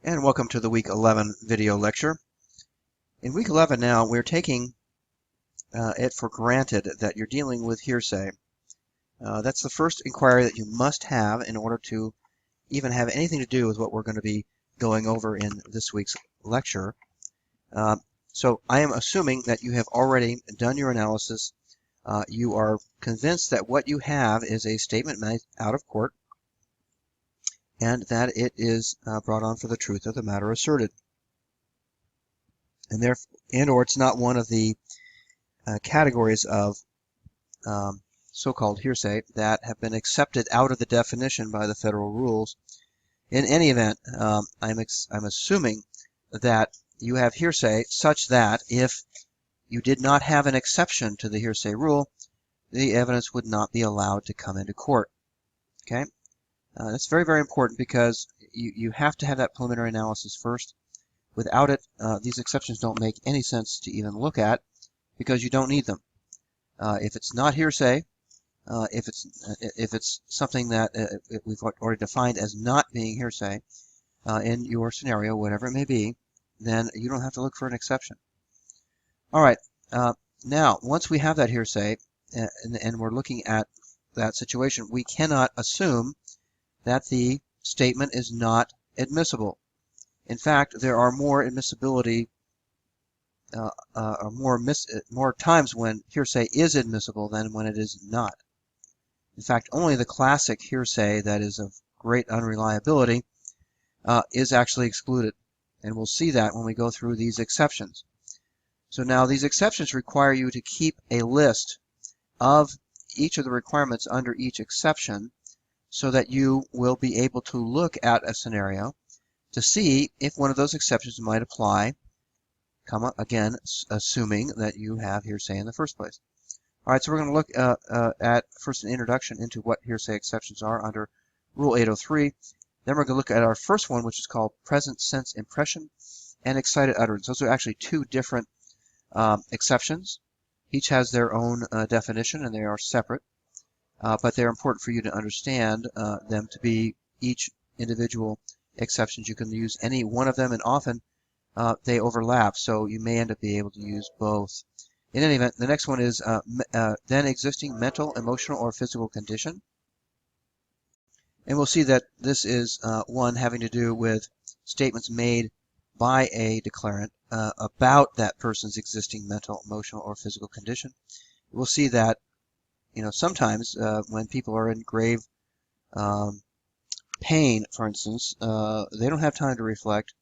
And welcome to the Week 11 video lecture. In Week 11 now, we're taking it for granted that you're dealing with hearsay. That's the first inquiry that you must have in order to even have anything to do with what we're going to be going over in this week's lecture. So I am assuming that you have already done your analysis. You are convinced that what you have is a statement made out of court, and that it is brought on for the truth of the matter asserted. Or it's not one of the categories of so-called hearsay that have been accepted out of the definition by the federal rules. In any event, I'm assuming that you have hearsay such that if you did not have an exception to the hearsay rule, the evidence would not be allowed to come into court. Okay? That's very, very important because you have to have that preliminary analysis first. Without it, these exceptions don't make any sense to even look at because you don't need them. If it's not hearsay, if it's something that we've already defined as not being hearsay in your scenario, whatever it may be, then you don't have to look for an exception. All right. Now, once we have that hearsay and we're looking at that situation, we cannot assume that the statement is not admissible. In fact, there are more admissibility, more times when hearsay is admissible than when it is not. In fact, only the classic hearsay that is of great unreliability is actually excluded. And we'll see that when we go through these exceptions. So now these exceptions require you to keep a list of each of the requirements under each exception so that you will be able to look at a scenario to see if one of those exceptions might apply, again, assuming that you have hearsay in the first place. All right, so we're going to look at first an introduction into what hearsay exceptions are under Rule 803. Then we're going to look at our first one, which is called present sense impression and excited utterance. Those are actually two different exceptions. Each has their own definition, and they are separate, but they're important for you to understand them to be each individual exceptions. You can use any one of them, and often they overlap, so you may end up being able to use both. In any event, the next one is then existing mental, emotional, or physical condition. And we'll see that this is one having to do with statements made by a declarant about that person's existing mental, emotional, or physical condition. We'll see that, sometimes when people are in grave pain, for instance, they don't have time to reflect,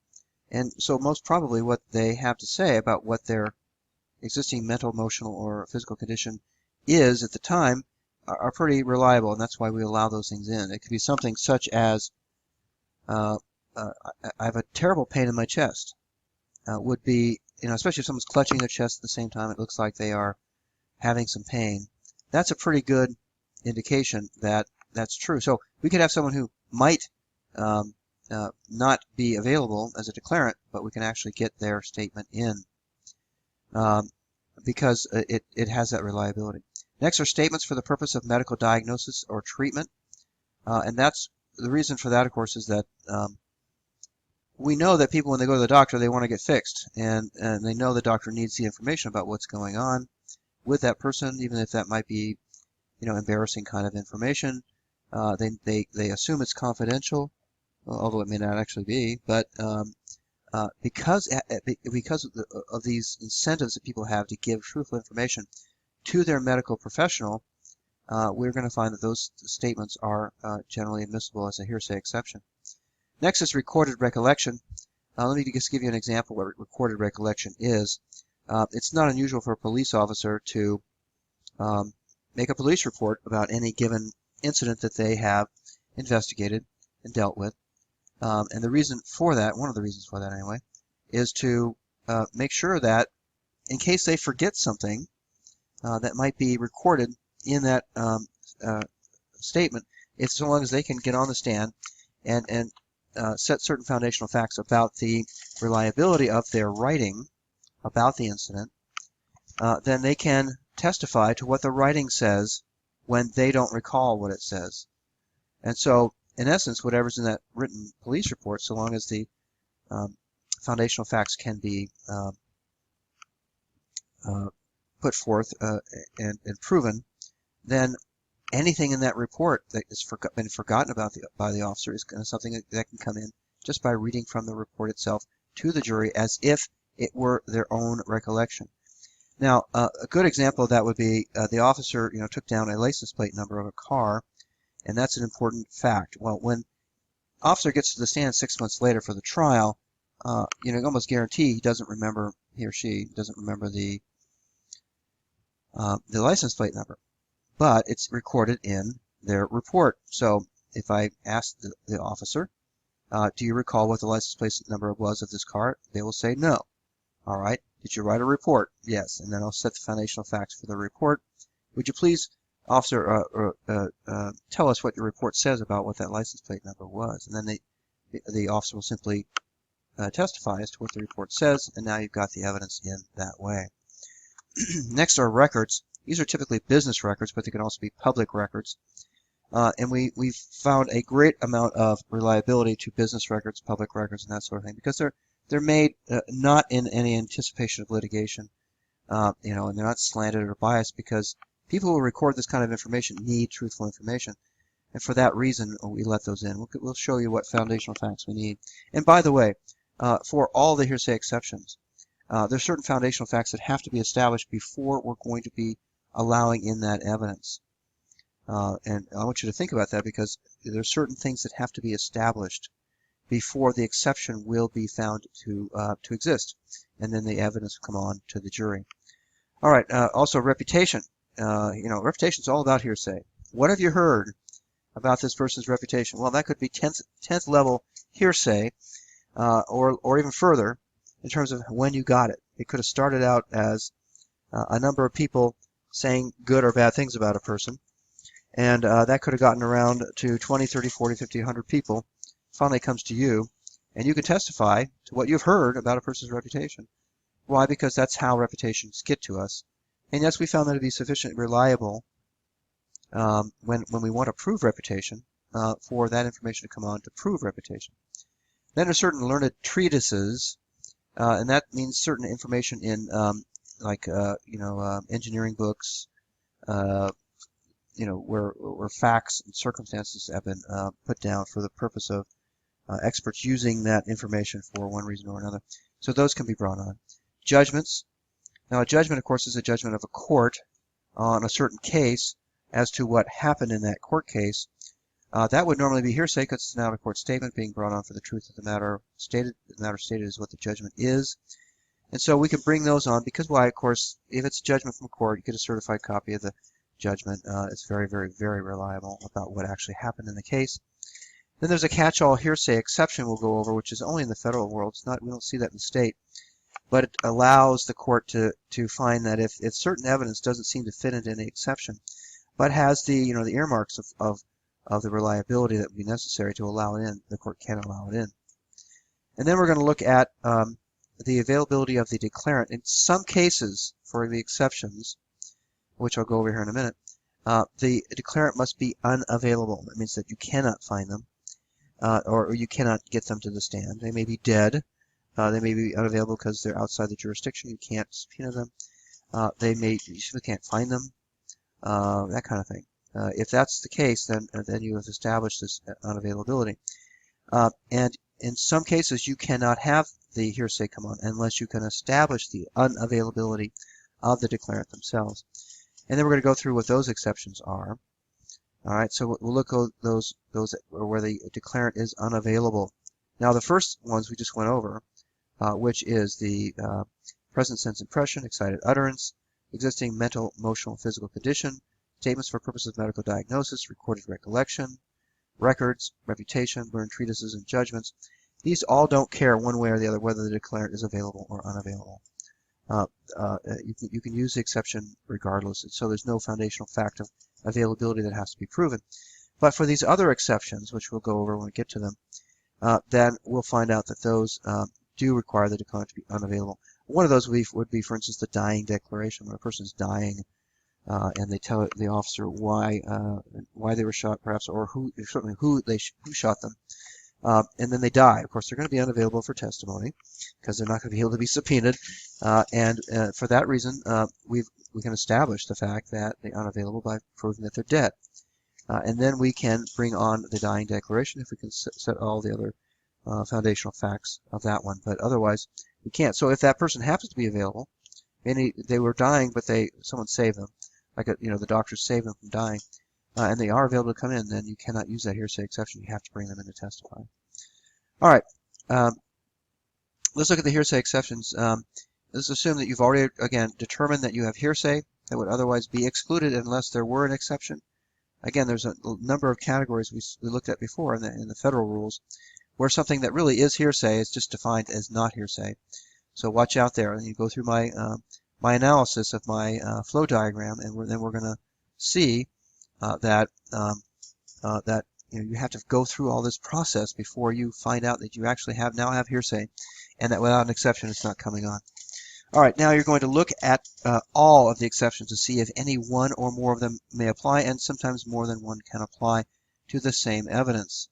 and so most probably what they have to say about what their existing mental, emotional, or physical condition is at the time are pretty reliable, and that's why we allow those things in. It could be something such as, I have a terrible pain in my chest. Would be, especially if someone's clutching their chest at the same time, it looks like they are having some pain. That's a pretty good indication that that's true. So we could have someone who might not be available as a declarant, but we can actually get their statement in because it has that reliability. Next are statements for the purpose of medical diagnosis or treatment. And that's the reason for that, of course, is that we know that people, when they go to the doctor, they want to get fixed. And they know the doctor needs the information about what's going on with that person, even if that might be, embarrassing kind of information. They assume it's confidential, although it may not actually be. But because of these incentives that people have to give truthful information to their medical professional, we're going to find that those statements are generally admissible as a hearsay exception. Next is recorded recollection. Let me just give you an example of what recorded recollection is. It's not unusual for a police officer to make a police report about any given incident that they have investigated and dealt with. And the reason for that, one of the reasons for that anyway, is to make sure that in case they forget something that might be recorded in that statement, it's so long as they can get on the stand and set certain foundational facts about the reliability of their writing about the incident, then they can testify to what the writing says when they don't recall what it says. And so, in essence, whatever's in that written police report, so long as the foundational facts can be put forth and proven, then anything in that report that has been forgotten about by the officer is something that can come in just by reading from the report itself to the jury as if it were their own recollection. Now, a good example of that would be the officer, took down a license plate number of a car, and that's an important fact. Well, when officer gets to the stand 6 months later for the trial, you almost guarantee he or she doesn't remember the license plate number, but it's recorded in their report. So if I ask the officer, do you recall what the license plate number was of this car? They will say no. All right. Did you write a report? Yes. And then I'll set the foundational facts for the report. Would you please, officer, tell us what your report says about what that license plate number was? And then the officer will simply testify as to what the report says, and now you've got the evidence in that way. Next are records. These are typically business records, but they can also be public records. And we've found a great amount of reliability to business records, public records, and that sort of thing, because they're made not in any anticipation of litigation, and they're not slanted or biased, because people who record this kind of information need truthful information. And for that reason, we let those in. We'll show you what foundational facts we need. And by the way, for all the hearsay exceptions, there's certain foundational facts that have to be established before we're going to be allowing in that evidence. And I want you to think about that, because there's certain things that have to be established before the exception will be found to exist, and then the evidence will come on to the jury. All right. Also, reputation. Reputation is all about hearsay. What have you heard about this person's reputation? Well, that could be 10th level hearsay, or even further in terms of when you got it. It could have started out as a number of people saying good or bad things about a person, and that could have gotten around to 20, 30, 40, 50, 100 people. Finally comes to you, and you can testify to what you've heard about a person's reputation. Why? Because that's how reputations get to us. And yes, we found that to be sufficiently reliable when we want to prove reputation, for that information to come on to prove reputation. Then there's certain learned treatises, and that means certain information in engineering books, where facts and circumstances have been put down for the purpose of experts using that information for one reason or another. So those can be brought on. Judgments. Now, a judgment, of course, is a judgment of a court on a certain case as to what happened in that court case. That would normally be hearsay, because it's an out-of-court statement being brought on for the truth of the matter stated. The matter stated is what the judgment is. And so we can bring those on, because why? Of course, if it's a judgment from a court, you get a certified copy of the judgment. It's very, very, very reliable about what actually happened in the case. Then there's a catch-all hearsay exception we'll go over, which is only in the federal world. We don't see that in the state. But it allows the court to find that if certain evidence doesn't seem to fit into any exception, but has the earmarks of the reliability that would be necessary to allow it in, the court can allow it in. And then we're going to look at the availability of the declarant. In some cases, for the exceptions, which I'll go over here in a minute, the declarant must be unavailable. That means that you cannot find them, or you cannot get them to the stand. They may be dead. They may be unavailable because they're outside the jurisdiction. You can't subpoena them. You simply can't find them. That kind of thing. If that's the case, then you have established this unavailability. And in some cases, you cannot have the hearsay come on unless you can establish the unavailability of the declarant themselves. And then we're going to go through what those exceptions are. All right, so we'll look at those where the declarant is unavailable. Now, the first ones we just went over, which is the present sense impression, excited utterance, existing mental, emotional, physical condition, statements for purposes of medical diagnosis, recorded recollection, records, reputation, learned treatises, and judgments. These all don't care one way or the other whether the declarant is available or unavailable. You can use the exception regardless, so there's no foundational fact of availability that has to be proven. But for these other exceptions, which we'll go over when we get to them, then we'll find out that those do require the declarant to be unavailable. One of those would be, for instance, the dying declaration, when a person is dying and they tell the officer why they were shot, perhaps, or who shot them. and then they die. Of course, they're going to be unavailable for testimony because they're not going to be able to be subpoenaed. And for that reason, we can establish the fact that they're unavailable by proving that they're dead. And then we can bring on the dying declaration if we can set all the other foundational facts of that one. But otherwise, we can't. So if that person happens to be available, and they were dying, but someone saved them, like the doctors saved them from dying, and they are available to come in, then you cannot use that hearsay exception. You have to bring them in to testify. All right. Let's look at the hearsay exceptions. Let's assume that you've already, again, determined that you have hearsay that would otherwise be excluded unless there were an exception. Again, there's a number of categories we looked at before in the federal rules where something that really is hearsay is just defined as not hearsay. So watch out there. And you go through my analysis of my flow diagram, and then we're going to see that you have to go through all this process before you find out that you actually now have hearsay, and that without an exception it's not coming on. All right, now you're going to look at all of the exceptions to see if any one or more of them may apply, and sometimes more than one can apply to the same evidence.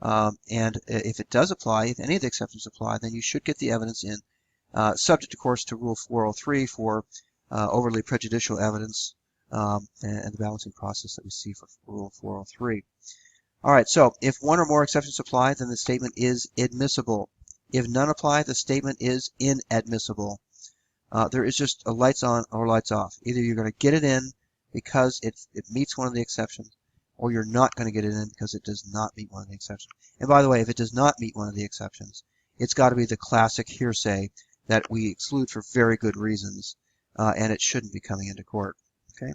And if it does apply, if any of the exceptions apply, then you should get the evidence in, subject, of course, to Rule 403 for overly prejudicial evidence and the balancing process that we see for Rule 403. All right, so if one or more exceptions apply, then the statement is admissible. If none apply, the statement is inadmissible. There is just a lights on or lights off. Either you're going to get it in because it meets one of the exceptions, or you're not going to get it in because it does not meet one of the exceptions. And by the way, if it does not meet one of the exceptions, it's got to be the classic hearsay that we exclude for very good reasons, and it shouldn't be coming into court. Okay.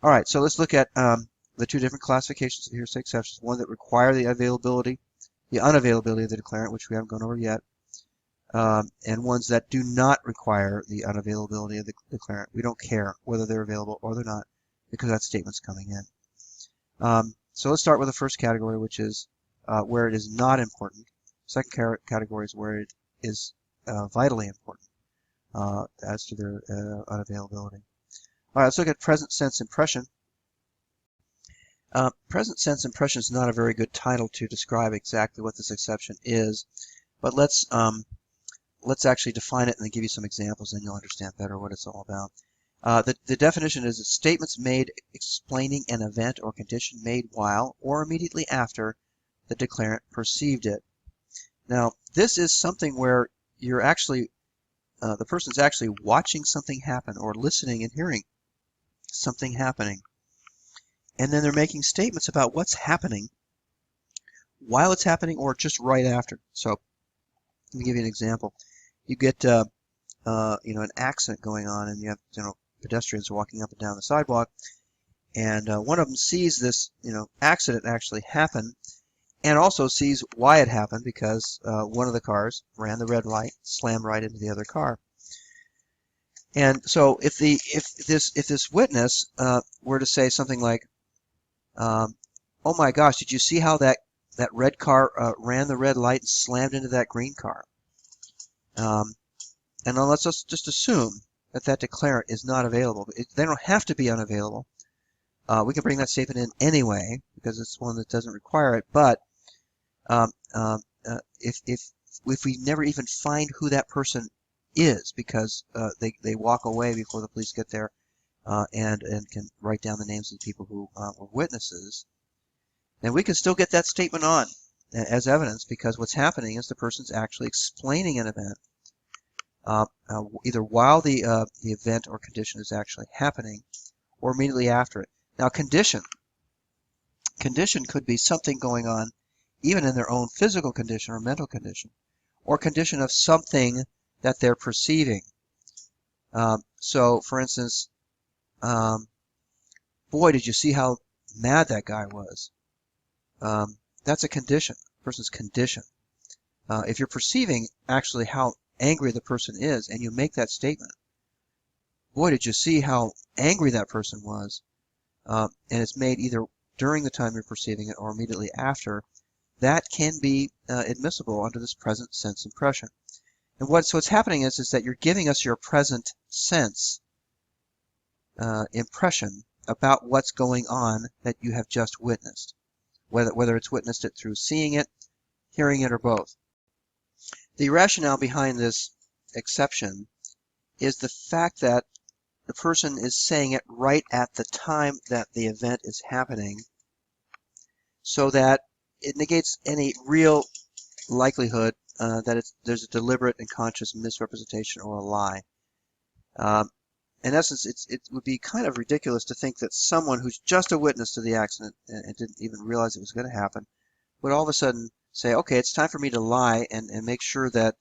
All right, so let's look at the two different classifications of hearsay exceptions. One that require the unavailability of the declarant, which we haven't gone over yet, and ones that do not require the unavailability of the declarant. We don't care whether they're available or they're not, because that statement's coming in. So let's start with the first category, which is where it is not important. Second category is where it is vitally important as to their unavailability. All right, let's look at present sense impression. Present sense impression is not a very good title to describe exactly what this exception is, but let's actually define it and then give you some examples, and you'll understand better what it's all about. The definition is statements made explaining an event or condition made while or immediately after the declarant perceived it. Now, this is something where you're actually, the person's actually watching something happen or listening and hearing something happening. And then they're making statements about what's happening while it's happening or just right after. So let me give you an example. You get an accident going on, and you have pedestrians walking up and down the sidewalk, and one of them sees this accident actually happen, and also sees why it happened, because one of the cars ran the red light, slammed right into the other car. And so if this witness were to say something like, "Oh my gosh, did you see how that red car ran the red light and slammed into that green car?" And then let's just assume that declarant is not available. They don't have to be unavailable. We can bring that statement in anyway because it's one that doesn't require it. But if we never even find who that person is because they walk away before the police get there and can write down the names of the people who were witnesses, then we can still get that statement on as evidence, because what's happening is the person's actually explaining an event either while the event or condition is actually happening or immediately after it. Now, condition could be something going on even in their own physical condition or mental condition, or condition of something that they're perceiving. So, for instance, boy, did you see how mad that guy was? That's a condition, a person's condition. If you're perceiving actually how angry the person is, and you make that statement, boy, did you see how angry that person was, and it's made either during the time you're perceiving it or immediately after, that can be admissible under this present sense impression. And what's happening is that you're giving us your present sense impression about what's going on that you have just witnessed, whether it's witnessed it through seeing it, hearing it, or both. The rationale behind this exception is the fact that the person is saying it right at the time that the event is happening, so that it negates any real likelihood that there's a deliberate and conscious misrepresentation or a lie. In essence, it would be kind of ridiculous to think that someone who's just a witness to the accident and didn't even realize it was going to happen would all of a sudden say, okay, it's time for me to lie and make sure that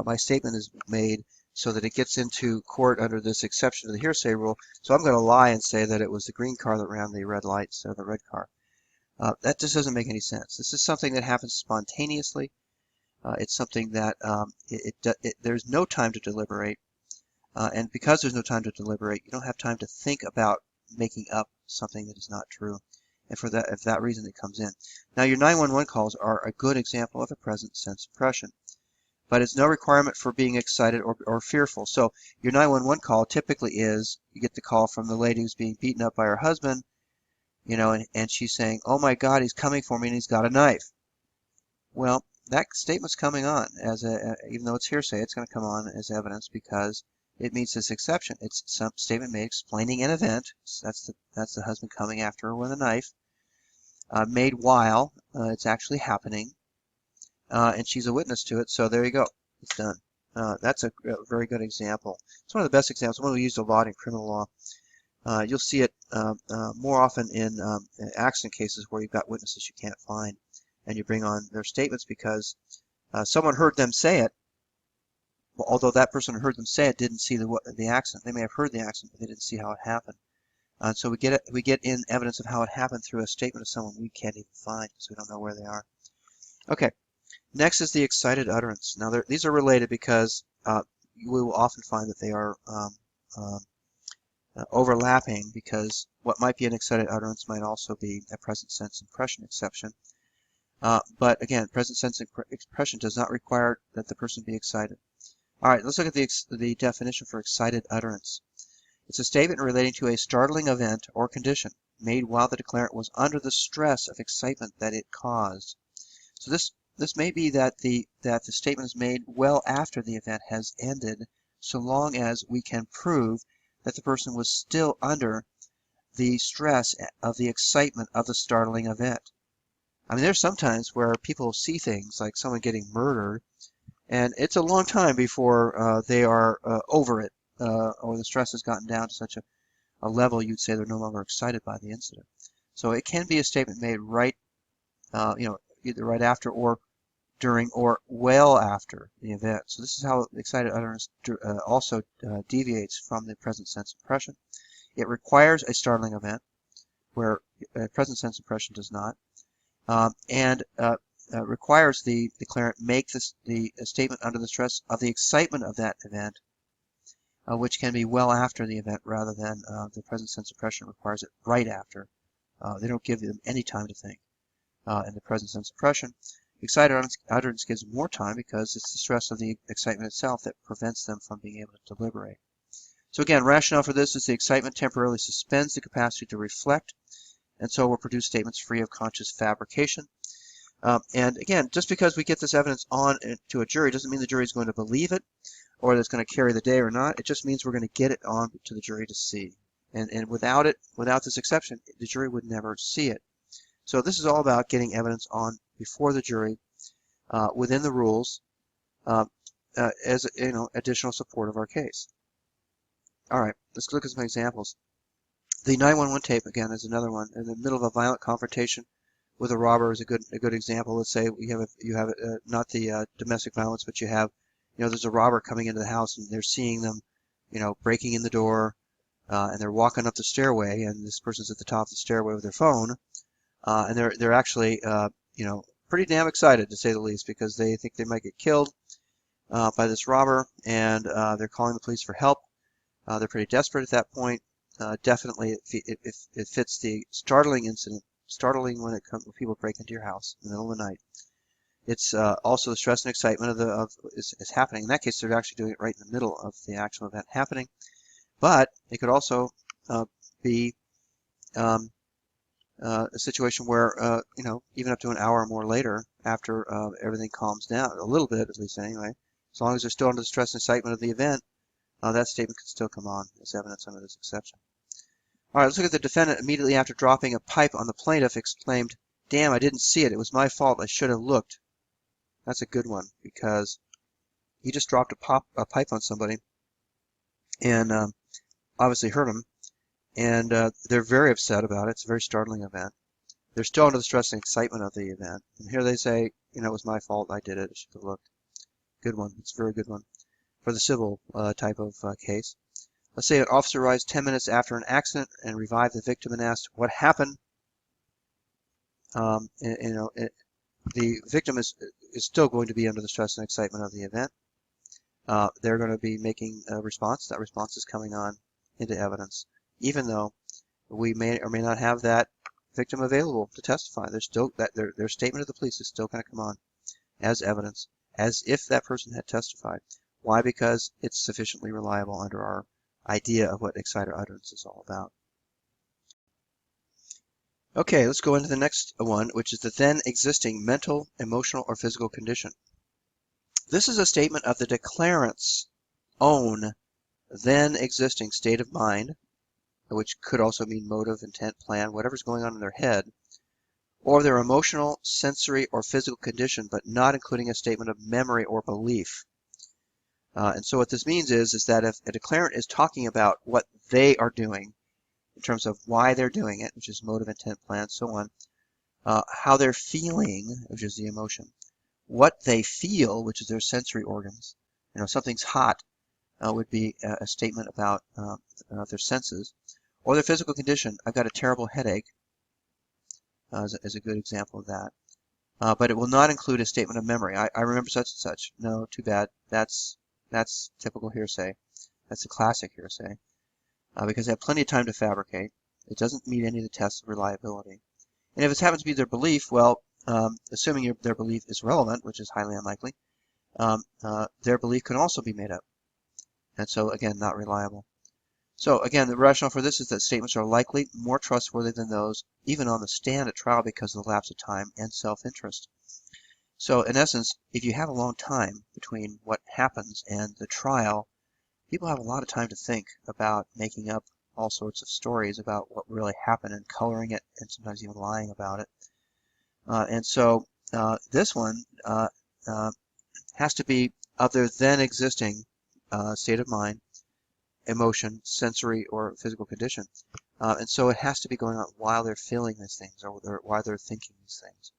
my statement is made so that it gets into court under this exception to the hearsay rule. So I'm going to lie and say that it was the green car that ran the red lights instead of the red car. That just doesn't make any sense. This is something that happens spontaneously. It's something that there's no time to deliberate. And because there's no time to deliberate, you don't have time to think about making up something that is not true. And for that reason, it comes in. Now, your 911 calls are a good example of a present sense impression, but it's no requirement for being excited or fearful. So your 911 call typically is, you get the call from the lady who's being beaten up by her husband, and she's saying, oh my God, he's coming for me and he's got a knife. Well, that statement's coming on even though it's hearsay, it's going to come on as evidence because it meets this exception. It's some statement made explaining an event. That's the husband coming after her with a knife, made while it's actually happening, and she's a witness to it. So there you go. It's done. That's a very good example. It's one of the best examples. One we use a lot in criminal law. You'll see it more often in accident cases where you've got witnesses you can't find, and you bring on their statements because someone heard them say it. Although that person who heard them say it didn't see the accident. They may have heard the accident, but they didn't see how it happened. So we get in evidence of how it happened through a statement of someone we can't even find because we don't know where they are. Okay, next is the excited utterance. Now these are related because we will often find that they are overlapping, because what might be an excited utterance might also be a present sense impression exception. But again, present sense impression does not require that the person be excited. All right, let's look at the definition for excited utterance. It's a statement relating to a startling event or condition made while the declarant was under the stress of excitement that it caused. So this may be that the statement is made well after the event has ended, so long as we can prove that the person was still under the stress of the excitement of the startling event. I mean, there's sometimes where people see things like someone getting murdered, and it's a long time before they are over it, or the stress has gotten down to such a level you'd say they're no longer excited by the incident. So it can be a statement made right, either right after or during or well after the event. So this is how excited utterance also deviates from the present sense impression. It requires a startling event, where present sense impression does not, and requires the declarant make the statement under the stress of the excitement of that event, which can be well after the event rather than the present sense impression requires it right after. They don't give them any time to think. In the present sense impression, excited utterance gives more time because it's the stress of the excitement itself that prevents them from being able to deliberate. So again, rationale for this is the excitement temporarily suspends the capacity to reflect, and so will produce statements free of conscious fabrication. And again, just because we get this evidence on to a jury doesn't mean the jury is going to believe it or that it's going to carry the day or not. It just means we're going to get it on to the jury to see. And without this exception, the jury would never see it. So this is all about getting evidence on before the jury within the rules as additional support of our case. All right, let's look at some examples. The 911 tape, again, is another one. In the middle of a violent confrontation with a robber is a good example. Let's say you have not the domestic violence, but you have, there's a robber coming into the house and they're seeing them, breaking in the door, and they're walking up the stairway, and this person's at the top of the stairway with their phone, and they're actually, pretty damn excited, to say the least, because they think they might get killed by this robber, and they're calling the police for help. They're pretty desperate at that point. Definitely, it fits the startling incident. Startling when people break into your house in the middle of the night. It's also the stress and excitement is happening. In that case, they're actually doing it right in the middle of the actual event happening. But it could also be a situation where even up to an hour or more later, after everything calms down, a little bit at least anyway. As long as they're still under the stress and excitement of the event, that statement can still come on as evidence under this exception. All right, let's look at the defendant immediately after dropping a pipe on the plaintiff exclaimed, "Damn, I didn't see it. It was my fault. I should have looked." That's a good one because he just dropped a pipe on somebody and obviously hurt him. And they're very upset about it. It's a very startling event. They're still under the stress and excitement of the event. And here they say, it was my fault. I did it. I should have looked. Good one. It's a very good one for the civil type of case. Let's say an officer arrives 10 minutes after an accident and revived the victim and asked, "What happened?" The victim is still going to be under the stress and excitement of the event. They're going to be making a response. That response is coming on into evidence, even though we may or may not have that victim available to testify. There's still their statement of the police is still going to come on as evidence, as if that person had testified. Why? Because it's sufficiently reliable under our idea of what exciter utterance is all about. Okay, let's go into the next one, which is the then existing mental, emotional, or physical condition. This is a statement of the declarant's own then existing state of mind, which could also mean motive, intent, plan, whatever's going on in their head, or their emotional, sensory, or physical condition, but not including a statement of memory or belief. And so what this means is that if a declarant is talking about what they are doing in terms of why they're doing it, which is motive, intent, plan, so on, how they're feeling, which is the emotion, what they feel, which is their sensory organs, something's hot, would be a statement about their senses, or their physical condition. I've got a terrible headache, is a good example of that. But it will not include a statement of memory. I remember such and such. No, too bad. That's typical hearsay. That's a classic hearsay because they have plenty of time to fabricate. It doesn't meet any of the tests of reliability. And if it happens to be their belief, well, assuming their belief is relevant, which is highly unlikely, their belief can also be made up. And so, again, not reliable. So, again, the rationale for this is that statements are likely more trustworthy than those even on the stand at trial because of the lapse of time and self-interest. So, in essence, if you have a long time between what happens and the trial, people have a lot of time to think about making up all sorts of stories about what really happened and coloring it and sometimes even lying about it. And so this one has to be of their then existing state of mind, emotion, sensory, or physical condition. And so it has to be going on while they're feeling these things or while they're thinking these things.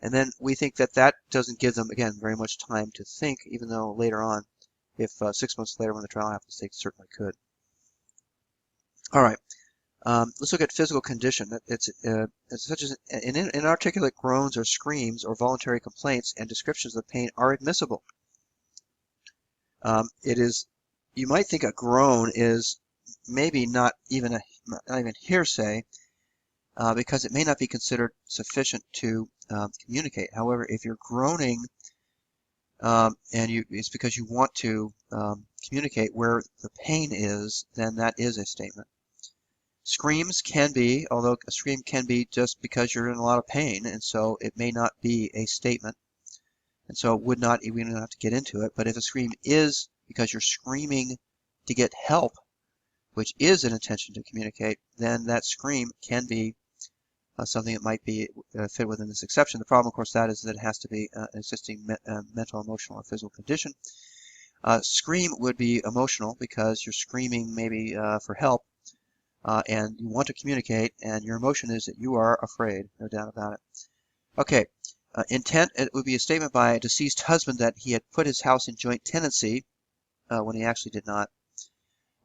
And then we think that doesn't give them, again, very much time to think, even though later on, if 6 months later when the trial happens, they certainly could. All right, let's look at physical condition. It's such as inarticulate groans or screams or voluntary complaints and descriptions of pain are admissible. You might think a groan is maybe not even hearsay because it may not be considered sufficient to communicate. However, if you're groaning and it's because you want to communicate where the pain is, then that is a statement. Screams can be, although a scream can be just because you're in a lot of pain, and so it may not be a statement. And so we don't have to get into it, but if a scream is because you're screaming to get help, which is an intention to communicate, then that scream can be something that might be fit within this exception. The problem, of course, is that it has to be an existing mental, emotional, or physical condition. Scream would be emotional because you're screaming maybe for help, and you want to communicate, and your emotion is that you are afraid, no doubt about it. Okay, intent, it would be a statement by a deceased husband that he had put his house in joint tenancy when he actually did not,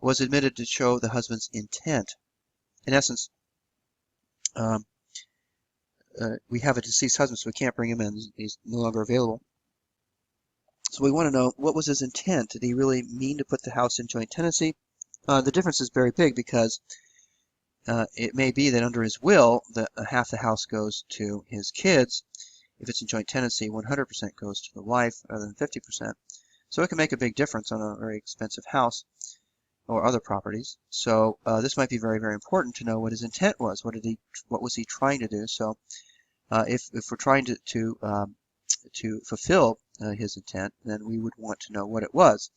was admitted to show the husband's intent. In essence, we have a deceased husband, so we can't bring him in. He's no longer available. So we want to know, what was his intent? Did he really mean to put the house in joint tenancy? The difference is very big because it may be that under his will, half the house goes to his kids. If it's in joint tenancy, 100% goes to the wife rather than 50%. So it can make a big difference on a very expensive house or other properties. So this might be very, very important to know what his intent was. What was he trying to do? So if we're trying to to fulfill his intent, then we would want to know what it was.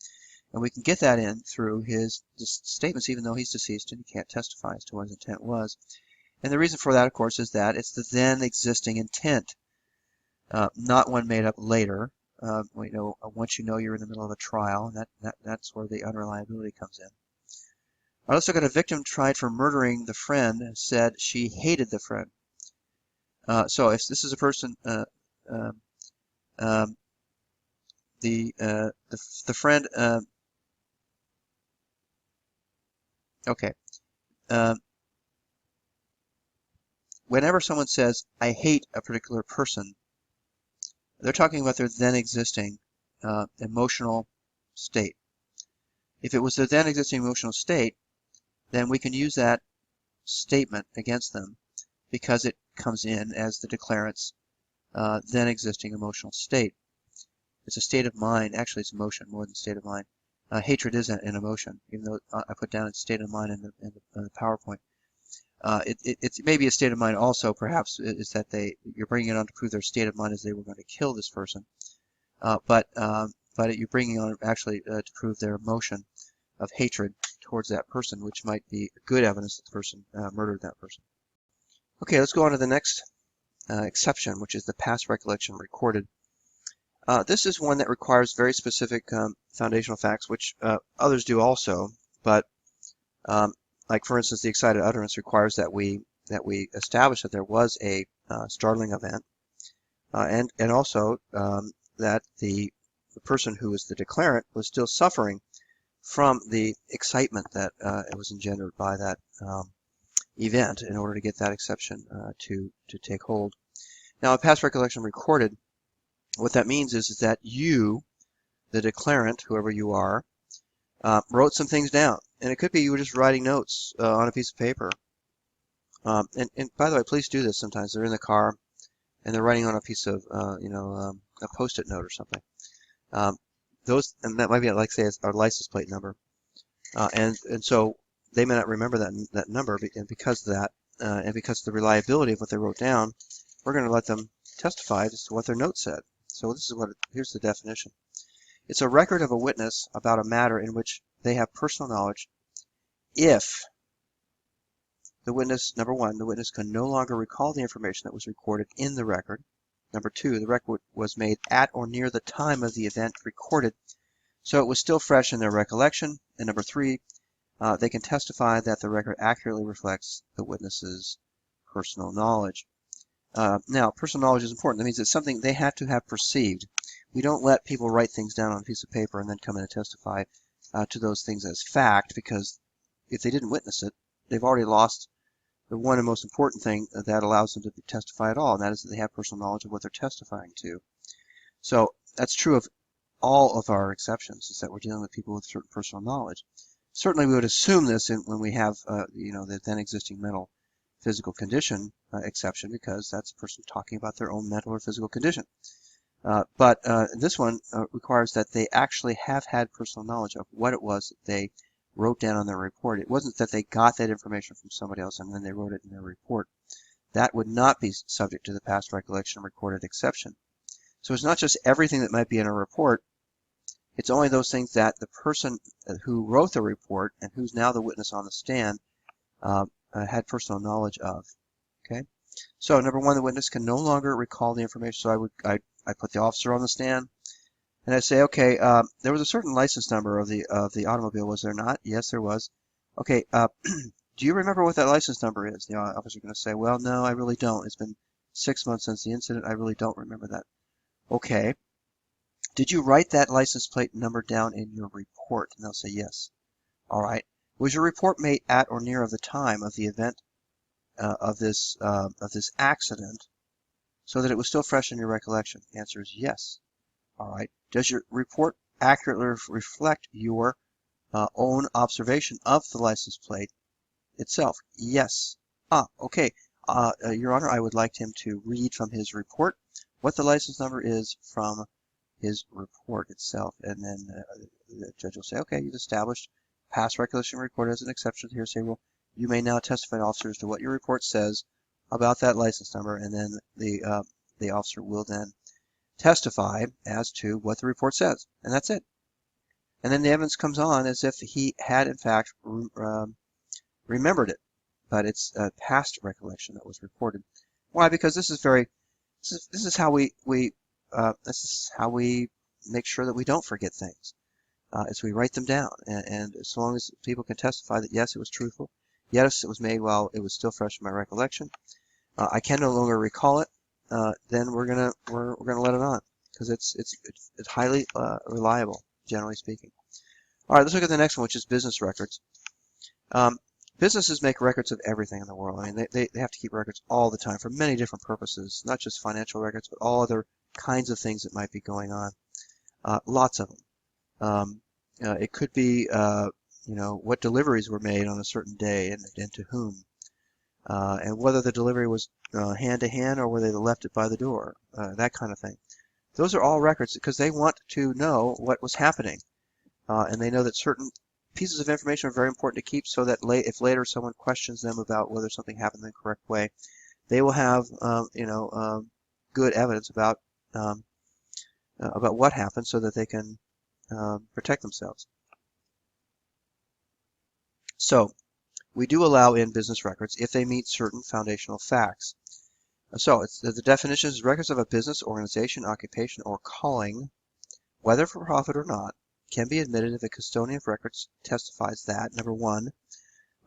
And we can get that in through his statements, even though he's deceased and he can't testify as to what his intent was. And the reason for that, of course, is that it's the then existing intent, not one made up later. Once you know you're in the middle of a trial, and that's where the unreliability comes in. All right, let's look at a victim tried for murdering the friend and said she hated the friend. So if this is a person, the friend, okay. Whenever someone says, I hate a particular person, they're talking about their then existing emotional state. If it was their then existing emotional state, then we can use that statement against them because it comes in as the declarant's then existing emotional state. It's a state of mind. Actually, it's emotion more than state of mind. Hatred is an emotion, even though I put down its state of mind in the PowerPoint. It may be a state of mind also, perhaps, is that you're bringing it on to prove their state of mind as they were going to kill this person. But you're bringing on actually to prove their emotion of hatred towards that person, which might be good evidence that the person murdered that person. Okay, let's go on to the next exception, which is the past recollection recorded. This is one that requires very specific foundational facts, which others do also, but like for instance, the excited utterance requires that we establish that there was a startling event, and also that the person who was the declarant was still suffering from the excitement that it was engendered by that event in order to get that exception to take hold. Now, a past recollection recorded, what that means is that you, the declarant, whoever you are, wrote some things down. And it could be you were just writing notes on a piece of paper. And by the way, please do this sometimes. They're in the car and they're writing on a piece of, a Post-it note or something. And that might be, like say, a license plate number. And so they may not remember that number, and because of that, and because of the reliability of what they wrote down, we're going to let them testify as to what their note said. So this is here's the definition. It's a record of a witness about a matter in which they have personal knowledge if the witness, number one, the witness can no longer recall the information that was recorded in the record. Number two, the record was made at or near the time of the event recorded, so it was still fresh in their recollection. And number three, they can testify that the record accurately reflects the witness's personal knowledge. Now, personal knowledge is important. That means it's something they have to have perceived. We don't let people write things down on a piece of paper and then come in and testify to those things as fact, because if they didn't witness it, they've already lost the one and most important thing that allows them to testify at all, and that is that they have personal knowledge of what they're testifying to. So that's true of all of our exceptions, is that we're dealing with people with certain personal knowledge. Certainly we would assume this when we have the then existing mental physical condition exception, because that's a person talking about their own mental or physical condition. But this one requires that they actually have had personal knowledge of what it was that they wrote down on their report. It wasn't that they got that information from somebody else and then they wrote it in their report. That would not be subject to the past recollection recorded exception. So it's not just everything that might be in a report. It's only those things that the person who wrote the report and who's now the witness on the stand had personal knowledge of. Okay. So number one, the witness can no longer recall the information. So I put the officer on the stand, and I say, okay, there was a certain license number of the automobile, was there not? Yes, there was. Okay, do you remember what that license number is? The officer is going to say, well, no, I really don't. It's been 6 months since the incident. I really don't remember that. Okay. Did you write that license plate number down in your report? And they'll say yes. All right. Was your report made at or near of the time of the event of this accident, so that it was still fresh in your recollection? The answer is yes. All right. Does your report accurately reflect your own observation of the license plate itself? Yes. Okay. Your Honor, I would like him to read from his report what the license number is from his report itself. And then the judge will say, okay, you've established past recollection recorded as an exception to hearsay rule. You may now testify to officers to what your report says about that license number, and then the officer will then testify as to what the report says, and that's it. And then the evidence comes on as if he had in fact remembered it, but it's a past recollection that was reported. Why? Because this is how we make sure that we don't forget things. Is we write them down, and as long as people can testify that yes, it was truthful, yes, it was made while it was still fresh in my recollection, I can no longer recall it, then we're gonna let it on, because it's highly reliable, generally speaking. All right, let's look at the next one, which is business records. Businesses make records of everything in the world. I mean, they have to keep records all the time for many different purposes, not just financial records, but all other kinds of things that might be going on. Lots of them. It could be, what deliveries were made on a certain day and to whom, and whether the delivery was hand to hand or whether they left it by the door, that kind of thing. Those are all records because they want to know what was happening, and they know that certain pieces of information are very important to keep, so that if later someone questions them about whether something happened in the correct way, they will have good evidence about what happened, so that they can protect themselves. So we do allow in business records if they meet certain foundational facts. So the definition is records of a business, organization, occupation, or calling, whether for profit or not, can be admitted if a custodian of records testifies that, number one,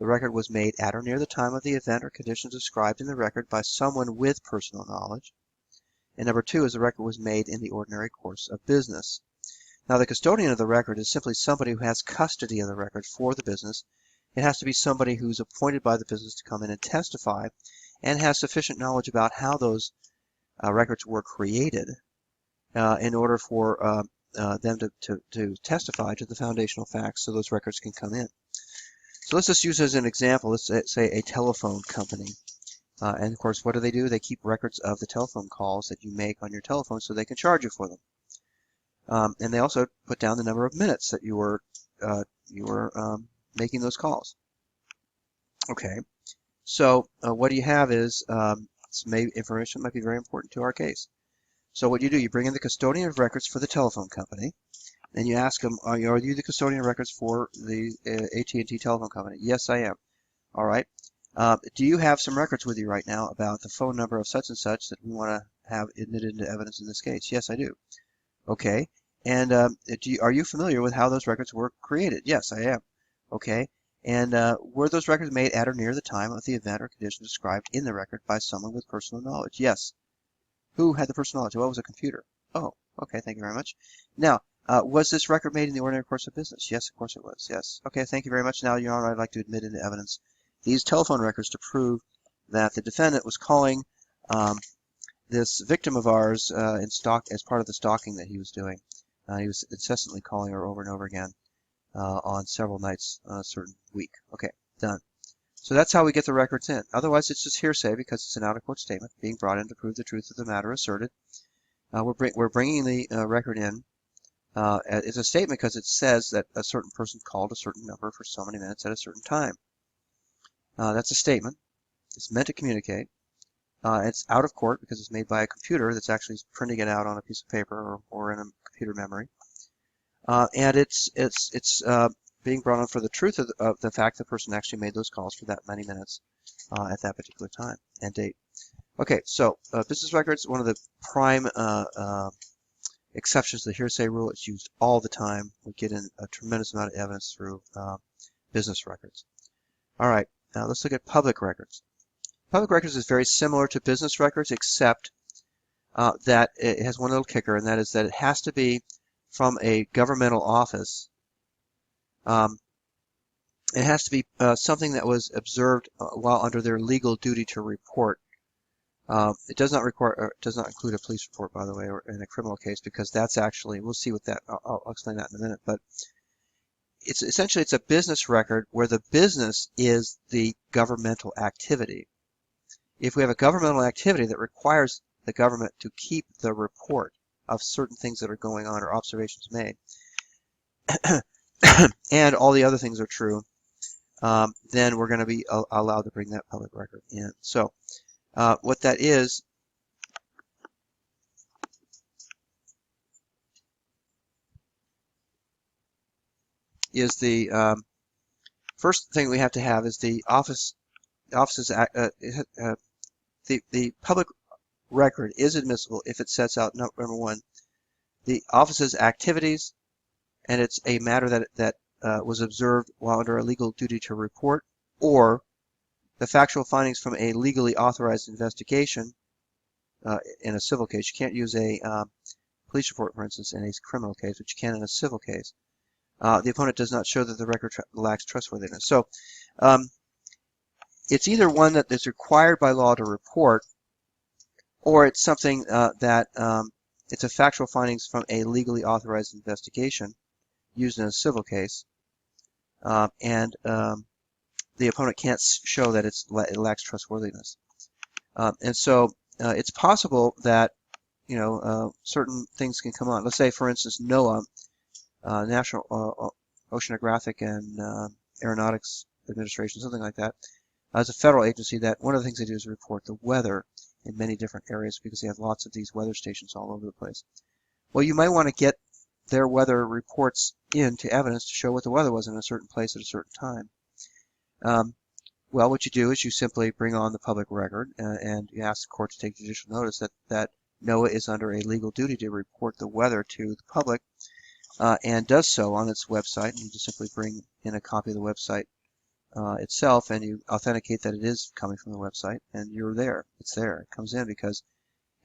the record was made at or near the time of the event or conditions described in the record by someone with personal knowledge, and number two is the record was made in the ordinary course of business. Now, the custodian of the record is simply somebody who has custody of the record for the business. It has to be somebody who's appointed by the business to come in and testify and has sufficient knowledge about how those records were created in order for them to testify to the foundational facts so those records can come in. So let's just use as an example, let's say a telephone company. And of course, what do? They keep records of the telephone calls that you make on your telephone so they can charge you for them. And they also put down the number of minutes that you were making those calls. Okay, so what you have is some information might be very important to our case. So what you do, you bring in the custodian of records for the telephone company, and you ask them, are you the custodian of records for the AT&T telephone company? Yes, I am. All right. Do you have some records with you right now about the phone number of such and such that we want to have admitted into evidence in this case? Yes, I do. Okay. And are you familiar with how those records were created? Yes, I am. Okay. And were those records made at or near the time of the event or condition described in the record by someone with personal knowledge? Yes. Who had the personal knowledge? Well, it was a computer. Oh, okay. Thank you very much. Now, was this record made in the ordinary course of business? Yes, of course it was. Yes. Okay. Thank you very much. Now, Your Honor, I'd like to admit into evidence these telephone records to prove that the defendant was calling this victim of ours as part of the stalking that he was doing. He was incessantly calling her over and over again on several nights a certain week. Okay, done. So that's how we get the records in. Otherwise, it's just hearsay because it's an out-of-court statement being brought in to prove the truth of the matter asserted. We're bringing the record in. It's a statement because it says that a certain person called a certain number for so many minutes at a certain time. That's a statement. It's meant to communicate. It's out of court because it's made by a computer that's actually printing it out on a piece of paper or in a computer memory. And it's being brought on for the truth of the fact the person actually made those calls for that many minutes at that particular time and date. Okay, so business records, one of the prime exceptions to the hearsay rule. It's used all the time. We get in a tremendous amount of evidence through business records. All right, now let's look at public records. Public records is very similar to business records, except that it has one little kicker, and that is that it has to be from a governmental office. It has to be something that was observed while under their legal duty to report. It does not include a police report, by the way, or in a criminal case, because that's actually, we'll see what that, I'll explain that in a minute, but it's essentially, it's a business record where the business is the governmental activity. If we have a governmental activity that requires the government to keep the report of certain things that are going on or observations made, and all the other things are true, then we're going to be allowed to bring that public record in. So what that is is the first thing we have to have is the office's the public record is admissible if it sets out number one, the office's activities, and it's a matter that was observed while under a legal duty to report, or the factual findings from a legally authorized investigation in a civil case. You can't use a police report, for instance, in a criminal case, but you can in a civil case. The opponent does not show that the record lacks trustworthiness. So it's either one that is required by law to report, or it's something that it's a factual findings from a legally authorized investigation used in a civil case, and the opponent can't show that it lacks trustworthiness. And so it's possible that certain things can come on. Let's say, for instance, NOAA, National Oceanographic and Aeronautics Administration, something like that, as a federal agency, that one of the things they do is report the weather in many different areas because they have lots of these weather stations all over the place. Well, you might want to get their weather reports into evidence to show what the weather was in a certain place at a certain time. Well, what you do is you simply bring on the public record and you ask the court to take judicial notice that NOAA is under a legal duty to report the weather to the public and does so on its website. And you just simply bring in a copy of the website itself, and you authenticate that it is coming from the website, and you're there. It's there. It comes in because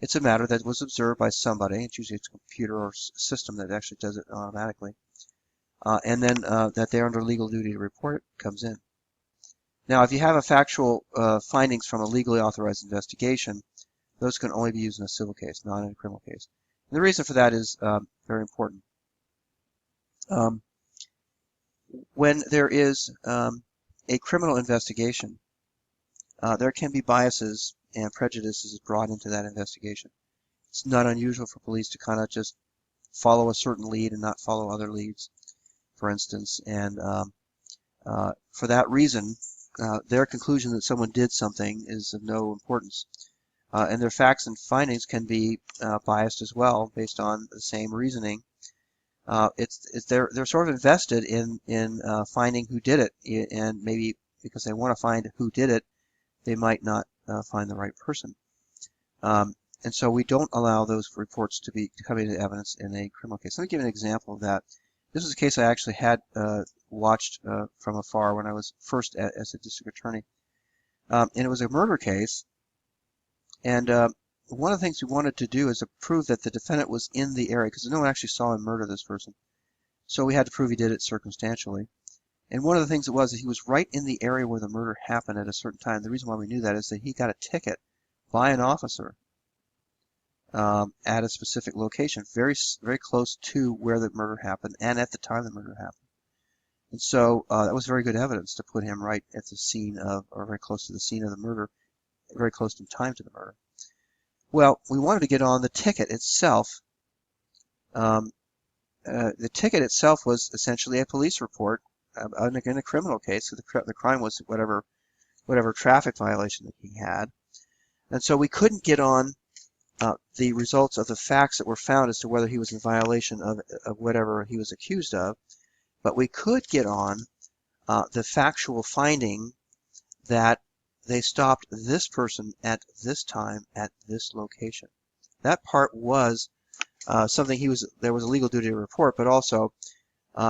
it's a matter that was observed by somebody. It's usually a computer or system that actually does it automatically. And then that they're under legal duty to report it comes in. Now, if you have a factual findings from a legally authorized investigation, those can only be used in a civil case, not in a criminal case. And the reason for that is very important. When there is a criminal investigation, there can be biases and prejudices brought into that investigation. It's not unusual for police to kind of just follow a certain lead and not follow other leads, for instance. And for that reason, their conclusion that someone did something is of no importance. And their facts and findings can be biased as well, based on the same reasoning. They're sort of invested in finding who did it, and maybe because they want to find who did it, they might not find the right person. And so we don't allow those reports to come into evidence in a criminal case. Let me give you an example of that. This is a case I actually had watched from afar when I was first as a district attorney. And it was a murder case. And one of the things we wanted to do is to prove that the defendant was in the area, because no one actually saw him murder this person. So we had to prove he did it circumstantially. And one of the things it was that he was right in the area where the murder happened at a certain time. The reason why we knew that is that he got a ticket by an officer at a specific location, very, very close to where the murder happened and at the time the murder happened. And so that was very good evidence to put him right at the scene of, or very close to the scene of the murder, very close in time to the murder. Well, we wanted to get on the ticket itself. The ticket itself was essentially a police report in a criminal case. So the crime was whatever traffic violation that he had. And so we couldn't get on the results of the facts that were found as to whether he was in violation of whatever he was accused of, but we could get on the factual finding that they stopped this person at this time at this location. That part was something there was a legal duty to report, but also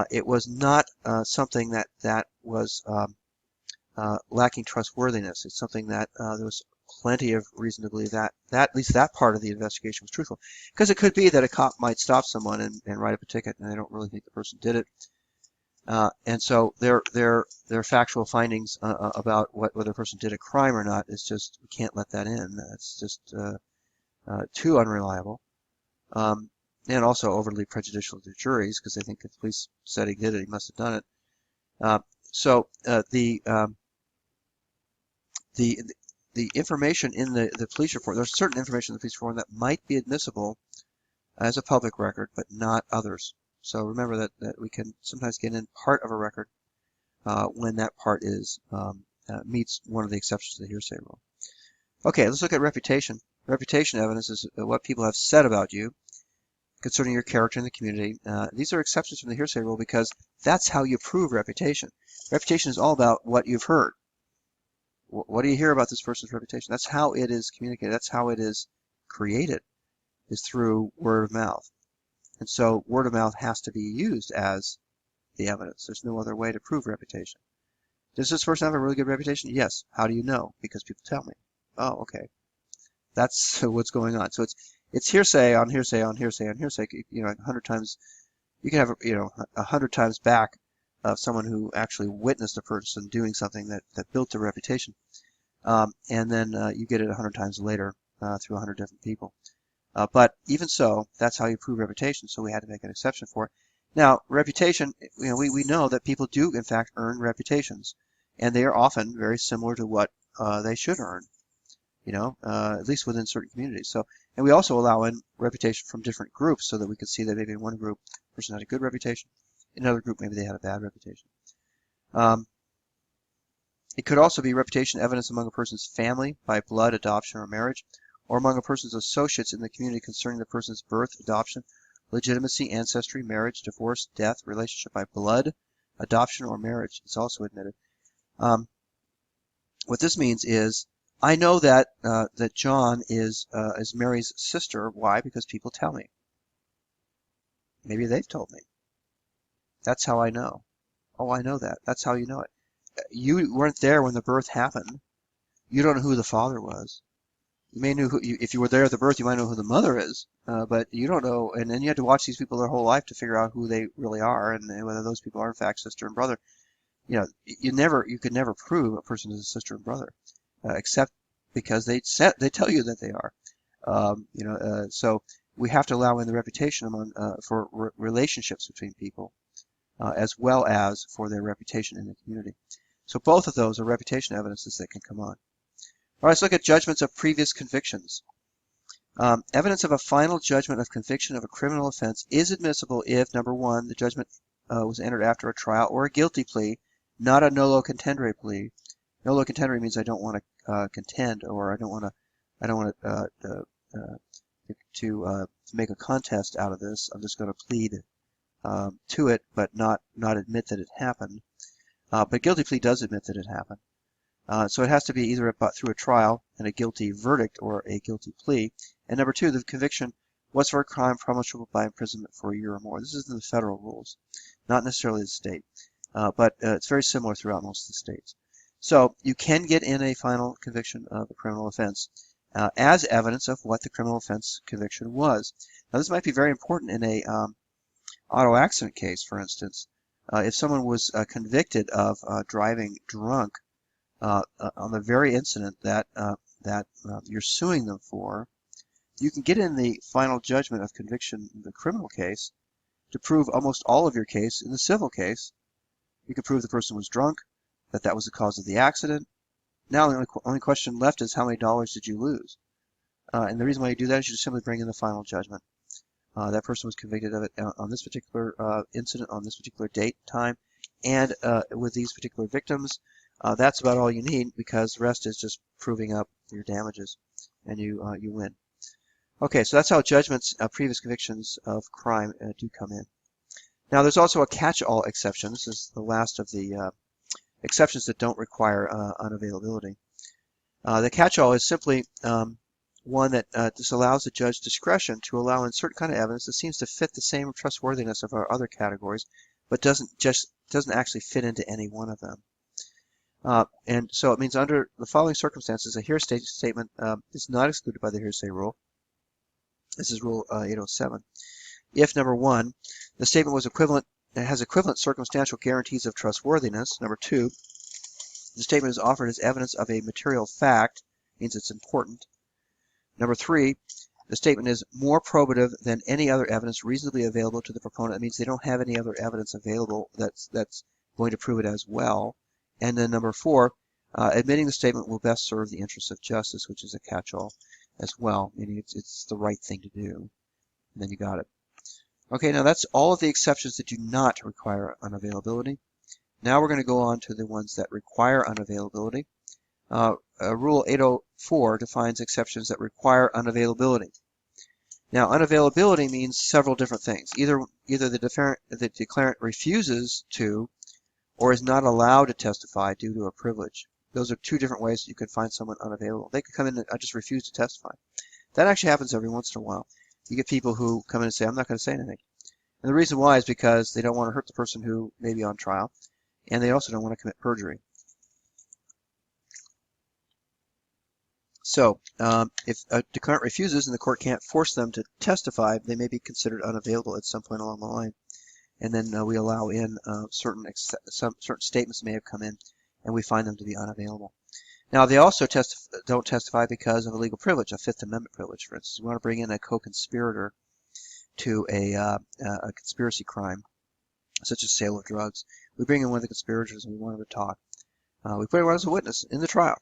it was not something that was lacking trustworthiness. It's something that there was plenty of reason to believe that at least that part of the investigation was truthful. Because it could be that a cop might stop someone and write up a ticket and they don't really think the person did it. And so their factual findings about whether a person did a crime or not is just, we can't let that in. It's just too unreliable. And also overly prejudicial to juries, because they think if the police said he did it, he must have done it. So the information in the police report, there's certain information in the police report that might be admissible as a public record, but not others. So remember that we can sometimes get in part of a record when that part meets one of the exceptions to the hearsay rule. Okay, let's look at reputation. Reputation evidence is what people have said about you. concerning your character in the community. These are exceptions from the hearsay rule because that's how you prove reputation. Reputation is all about what you've heard. What do you hear about this person's reputation? That's how it is communicated. That's how it is created, is through word of mouth. And so word of mouth has to be used as the evidence. There's no other way to prove reputation. Does this person have a really good reputation? Yes. How do you know? Because people tell me. Oh, okay. That's what's going on. So it's hearsay on hearsay on hearsay on hearsay. 100 times. You can have 100 times back of someone who actually witnessed a person doing something that built their reputation, and then you get it 100 times later through 100 different people. But even so, that's how you prove reputation. So we had to make an exception for it. Now, reputation. We know that people do in fact earn reputations, and they are often very similar to what they should earn. At least within certain communities. So, and we also allow in reputation from different groups so that we can see that maybe in one group, the person had a good reputation. In another group, maybe they had a bad reputation. It could also be reputation evidence among a person's family by blood, adoption, or marriage, or among a person's associates in the community concerning the person's birth, adoption, legitimacy, ancestry, marriage, divorce, death, relationship by blood, adoption, or marriage. It's also admitted. What this means is, I know that that John is Mary's sister. Why? Because people tell me. Maybe they've told me. That's how I know. Oh, I know that. That's how you know it. You weren't there when the birth happened. You don't know who the father was. You may know who. If you were there at the birth, you might know who the mother is, but you don't know. And then you had to watch these people their whole life to figure out who they really are and whether those people are in fact sister and brother. You could never prove a person is a sister and brother. Except because they tell you that they are. So we have to allow in the reputation for relationships between people, as well as for their reputation in the community. So both of those are reputation evidences that can come on. All right, let's look at judgments of previous convictions. Evidence of a final judgment of conviction of a criminal offense is admissible if, number one, the judgment was entered after a trial or a guilty plea, not a nolo contendere plea. Nolo contendere means I don't want to contend, or I don't want to make a contest out of this. I'm just going to plead to it, but not admit that it happened. But guilty plea does admit that it happened. So it has to be either through a trial and a guilty verdict or a guilty plea. And number two, the conviction was for a crime punishable by imprisonment for a year or more. This is in the federal rules, not necessarily the state, but it's very similar throughout most of the states. So you can get in a final conviction of a criminal offense as evidence of what the criminal offense conviction was. Now this might be very important in a auto accident case, for instance. If someone was convicted of driving drunk on the very incident that you're suing them for, you can get in the final judgment of conviction in the criminal case to prove almost all of your case in the civil case. You can prove the person was drunk, that was the cause of the accident. Now the only question left is how many dollars did you lose? And the reason why you do that is you just simply bring in the final judgment. That person was convicted of it on this particular incident, on this particular date, time, and with these particular victims. That's about all you need, because the rest is just proving up your damages, and you win. Okay, so that's how judgments of previous convictions of crime do come in. Now there's also a catch-all exception. This is the last of the exceptions that don't require unavailability. The catch-all is simply one that disallows the judge discretion to allow in certain kind of evidence that seems to fit the same trustworthiness of our other categories, but doesn't actually fit into any one of them. And so it means under the following circumstances, a hearsay statement is not excluded by the hearsay rule. This is Rule 807. If, number one, the statement was has equivalent circumstantial guarantees of trustworthiness. Number two, the statement is offered as evidence of a material fact, means it's important. Number three, the statement is more probative than any other evidence reasonably available to the proponent. That means they don't have any other evidence available that's going to prove it as well. And then number four, admitting the statement will best serve the interests of justice, which is a catch-all as well, meaning it's the right thing to do. And then you got it. Okay, now that's all of the exceptions that do not require unavailability. Now we're going to go on to the ones that require unavailability. Rule 804 defines exceptions that require unavailability. Now, unavailability means several different things. Either the declarant refuses to or is not allowed to testify due to a privilege. Those are two different ways that you could find someone unavailable. They could come in and I just refuse to testify. That actually happens every once in a while. You get people who come in and say, I'm not going to say anything. And the reason why is because they don't want to hurt the person who may be on trial, and they also don't want to commit perjury. So if a declarant refuses and the court can't force them to testify, they may be considered unavailable at some point along the line. And then we allow in certain statements may have come in, and we find them to be unavailable. Now, they also don't testify because of a legal privilege, a Fifth Amendment privilege, for instance. We want to bring in a co-conspirator to a conspiracy crime, such as sale of drugs. We bring in one of the conspirators and we want him to talk. We put him on as a witness in the trial.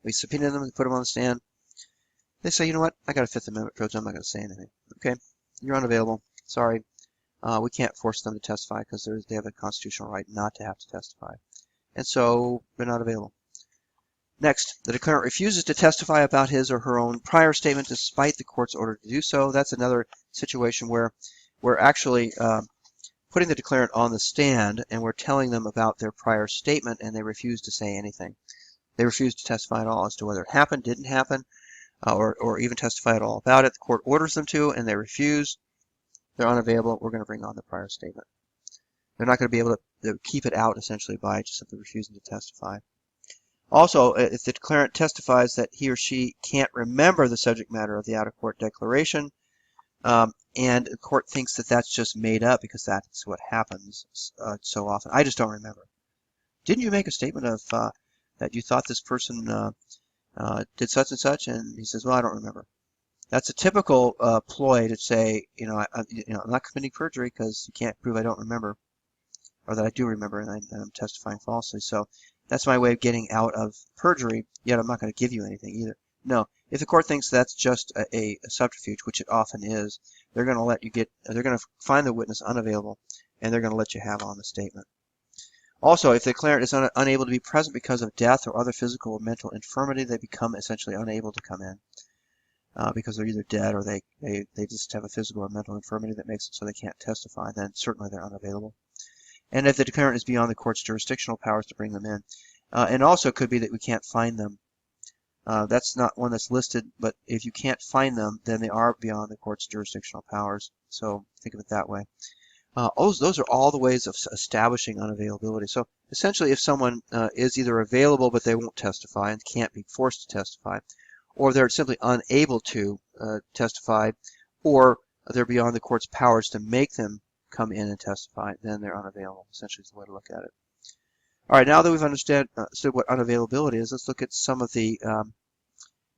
We subpoena them, we put him on the stand. They say, you know what, I got a Fifth Amendment privilege, I'm not going to say anything. Okay, you're unavailable. Sorry. We can't force them to testify because they have a constitutional right not to have to testify. And so they're not available. Next, the declarant refuses to testify about his or her own prior statement despite the court's order to do so. That's another situation where we're actually putting the declarant on the stand and we're telling them about their prior statement and they refuse to say anything. They refuse to testify at all as to whether it happened, didn't happen, or even testify at all about it. The court orders them to and they refuse. They're unavailable. We're going to bring on the prior statement. They're not going to be able to keep it out essentially by just simply refusing to testify. Also, if the declarant testifies that he or she can't remember the subject matter of the out-of-court declaration, and the court thinks that that's just made up because that's what happens so often. I just don't remember. Didn't you make a statement of that you thought this person did such and such? And he says, well, I don't remember. That's a typical ploy to say, I'm not committing perjury because you can't prove I don't remember, or that I do remember and I'm testifying falsely. So that's my way of getting out of perjury, yet I'm not going to give you anything either. No, if the court thinks that's just a subterfuge, which it often is, they're going to they're going to find the witness unavailable, and they're going to let you have on the statement. Also, if the declarant is unable to be present because of death or other physical or mental infirmity, they become essentially unable to come in because they're either dead or they just have a physical or mental infirmity that makes it so they can't testify. Then certainly they're unavailable. And if the declarant is beyond the court's jurisdictional powers to bring them in. And also it could be that we can't find them. That's not one that's listed, but if you can't find them, then they are beyond the court's jurisdictional powers. So think of it that way. Those are all the ways of establishing unavailability. So essentially, if someone is either available but they won't testify and can't be forced to testify, or they're simply unable to testify, or they're beyond the court's powers to make them come in and testify, then they're unavailable. Essentially is the way to look at it. All right, now that we've understood what unavailability is, let's look at some of the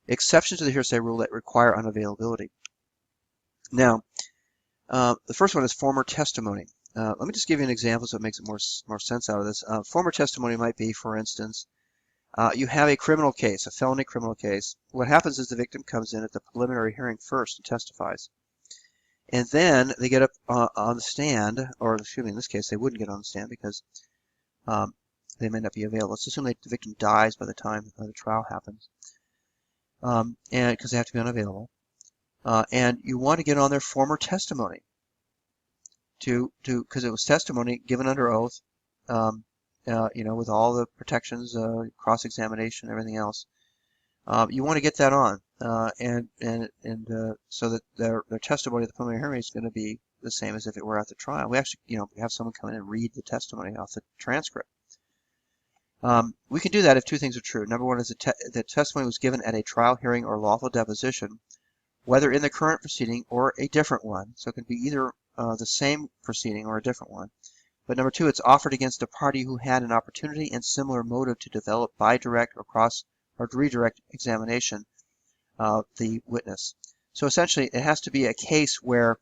exceptions to the hearsay rule that require unavailability. Now, the first one is former testimony. Let me just give you an example so it makes it more sense out of this. Former testimony might be, for instance, you have a criminal case, a felony criminal case. What happens is the victim comes in at the preliminary hearing first and testifies. And then they get up on the stand, or excuse me, in this case, they wouldn't get on the stand because they may not be available. Let's assume the victim dies by the time the trial happens, and because they have to be unavailable. And you want to get on their former testimony because it was testimony given under oath, with all the protections, cross-examination, everything else. You want to get that on, so that their testimony at the preliminary hearing is going to be the same as if it were at the trial. We actually, have someone come in and read the testimony off the transcript. We can do that if two things are true. Number one is the testimony was given at a trial hearing or lawful deposition, whether in the current proceeding or a different one. So it can be either the same proceeding or a different one. But number two, it's offered against a party who had an opportunity and similar motive to develop by direct or cross or redirect examination of the witness. So essentially, it has to be a case where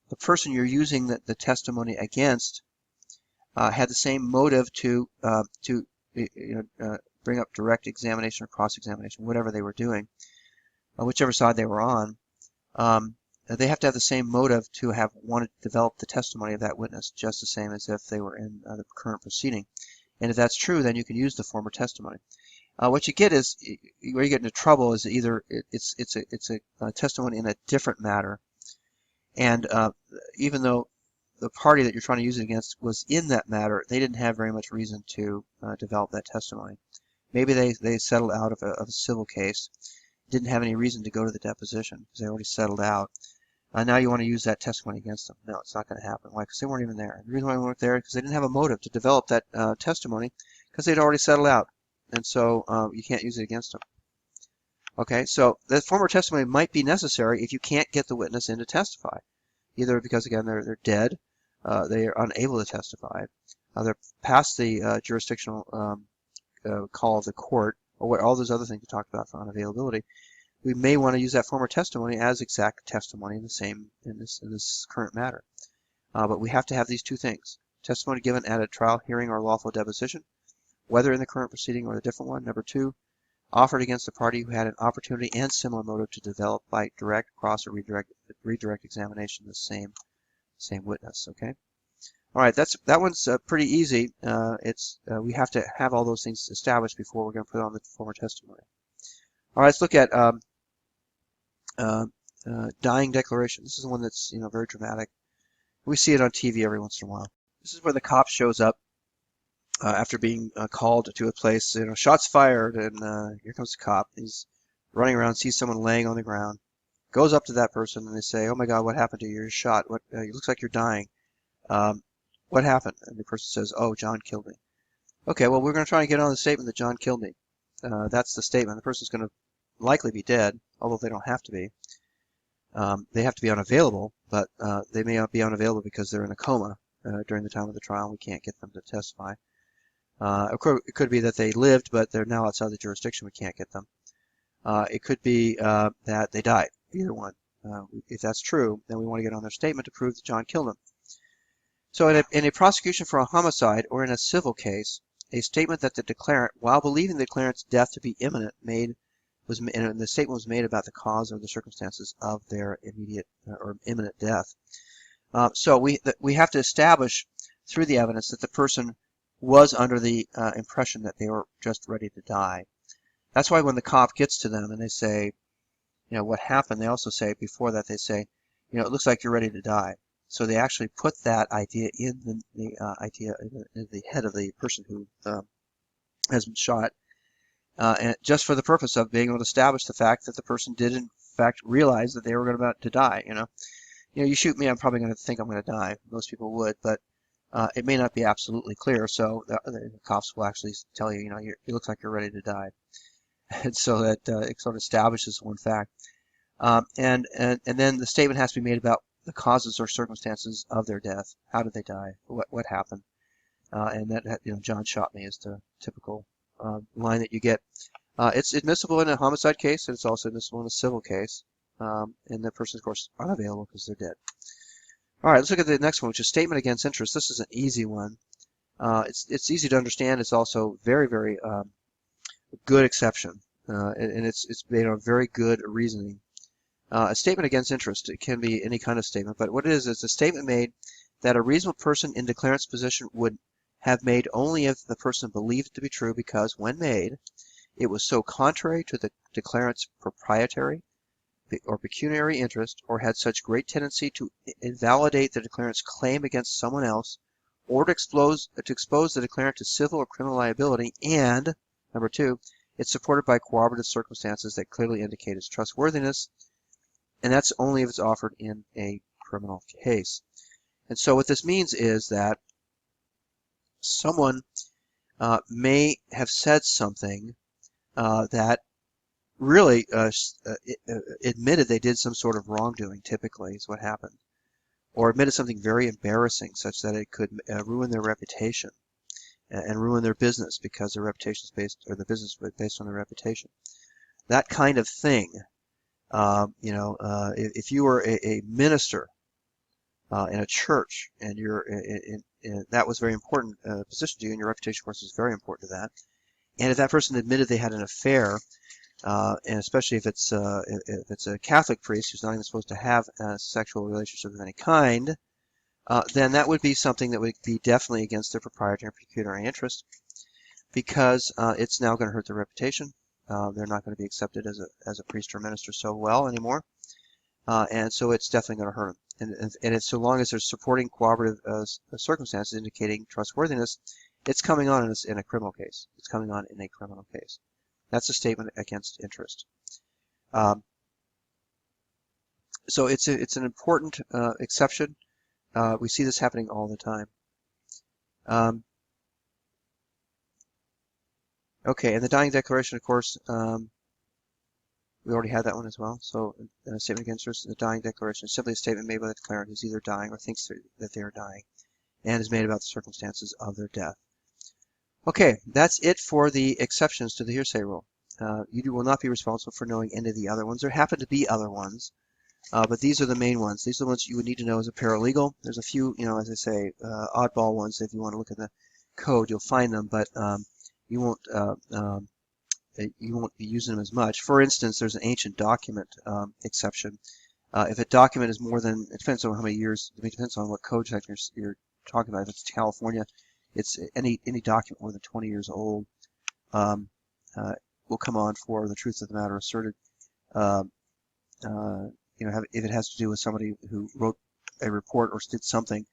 the person you're using the testimony against had the same motive to bring up direct examination or cross-examination, whatever they were doing, whichever side they were on. They have to have the same motive to have wanted to develop the testimony of that witness, just the same as if they were in the current proceeding. And if that's true, then you can use the former testimony. What you get is, where you get into trouble is either it's a testimony in a different matter, And even though the party that you're trying to use it against was in that matter, they didn't have very much reason to develop that testimony. Maybe they settled out of a civil case, didn't have any reason to go to the deposition because they already settled out. Now you want to use that testimony against them. No, it's not going to happen. Why? Because they weren't even there. The reason why they weren't there is because they didn't have a motive to develop that testimony because they'd already settled out. And so you can't use it against them. Okay, so the former testimony might be necessary if you can't get the witness in to testify, either because, again, they're dead, they are unable to testify, they're past the jurisdictional call of the court, or what all those other things we talked about for unavailability. We may want to use that former testimony as exact testimony in this current matter. But we have to have these two things: testimony given at a trial hearing or lawful deposition, whether in the current proceeding or the different one. Number two, offered against a party who had an opportunity and similar motive to develop by direct, cross, or redirect examination the same witness. Okay. All right, that one's pretty easy. We have to have all those things established before we're going to put on the former testimony. All right, let's look at dying declaration. This is one that's very dramatic. We see it on TV every once in a while. This is where the cop shows up after being called to a place. Shots fired, and here comes the cop. He's running around, sees someone laying on the ground, goes up to that person, and they say, "Oh my God, what happened to you? You're shot. It looks like you're dying. What happened?" And the person says, "Oh, John killed me." Okay, well, we're going to try and get on the statement that John killed me. That's the statement. The person's going to likely be dead, although they don't have to be. They have to be unavailable, but they may not be unavailable because they're in a coma during the time of the trial. We can't get them to testify. It could be that they lived, but they're now outside the jurisdiction. We can't get them. It could be that they died, either one. If that's true, then we want to get on their statement to prove that John killed them. So in a prosecution for a homicide or in a civil case, a statement that the declarant, while believing the declarant's death to be imminent, and the statement was made about the cause or the circumstances of their immediate or imminent death. So we have to establish through the evidence that the person was under the impression that they were just ready to die. That's why when the cop gets to them and they say, what happened, they also say, before that, they say, it looks like you're ready to die. So they actually put that idea in the head of the person who has been shot, and just for the purpose of being able to establish the fact that the person did in fact realize that they were about to die. You shoot me, I'm probably going to think I'm going to die. Most people would, but it may not be absolutely clear. So the cops will actually tell you, it looks like you're ready to die, and so that it sort of establishes one fact. And then the statement has to be made about the causes or circumstances of their death. How did they die? What happened? And that John shot me is the typical line that you get. It's admissible in a homicide case, and it's also admissible in a civil case. And the person, of course, unavailable because they're dead. All right, let's look at the next one, which is statement against interest. This is an easy one. It's easy to understand. It's also very, very good exception, and it's made on very good reasoning. A statement against interest, it can be any kind of statement, but what it is a statement made that a reasonable person in declarant's position would have made only if the person believed it to be true, because when made, it was so contrary to the declarant's proprietary or pecuniary interest, or had such great tendency to invalidate the declarant's claim against someone else, or to expose the declarant to civil or criminal liability, and, number two, it's supported by corroborative circumstances that clearly indicate its trustworthiness, and that's only if it's offered in a criminal case. And so what this means is that someone may have said something that really admitted they did some sort of wrongdoing, typically is what happened, or admitted something very embarrassing such that it could ruin their reputation and ruin their business because their reputation is based, or the business is based on their reputation. That kind of thing. If you were a minister in a church and that was very important position to you, and your reputation, of course, is very important to that. And if that person admitted they had an affair, and especially if it's a Catholic priest who's not even supposed to have a sexual relationship of any kind, then that would be something that would be definitely against their proprietary and pecuniary interest, because it's now going to hurt their reputation. They're not going to be accepted as a priest or minister so well anymore, and so it's definitely going to hurt them. and it's so long as there's supporting corroborative circumstances indicating trustworthiness, it's coming on in a criminal case. It's coming on in a criminal case. That's a statement against interest. So it's an important exception. We see this happening all the time. Okay, and the dying declaration, of course, we already had that one as well. So a statement against interest in the dying declaration is simply a statement made by the declarant who's either dying or thinks that they are dying, and is made about the circumstances of their death. Okay, that's it for the exceptions to the hearsay rule. You will not be responsible for knowing any of the other ones. There happen to be other ones, but these are the main ones. These are the ones you would need to know as a paralegal. There's a few, as I say, oddball ones. If you want to look at the code, you'll find them, but you won't be using them as much. For instance, there's an ancient document exception. If a document is more than, it depends on how many years, it depends on what code section you're talking about. If it's California, it's any document more than 20 years old will come on for the truth of the matter asserted. If it has to do with somebody who wrote a report or did something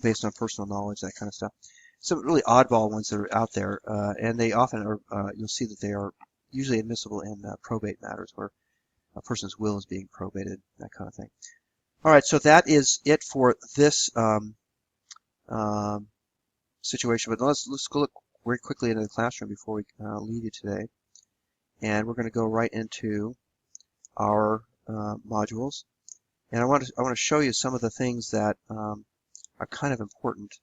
based on personal knowledge, that kind of stuff. Some really oddball ones that are out there, and they often are, you'll see that they are usually admissible in probate matters where a person's will is being probated, that kind of thing. All right, so that is it for this situation, but let's go look very quickly into the classroom before we leave you today. And we're going to go right into our modules. And I want to show you some of the things that are kind of important.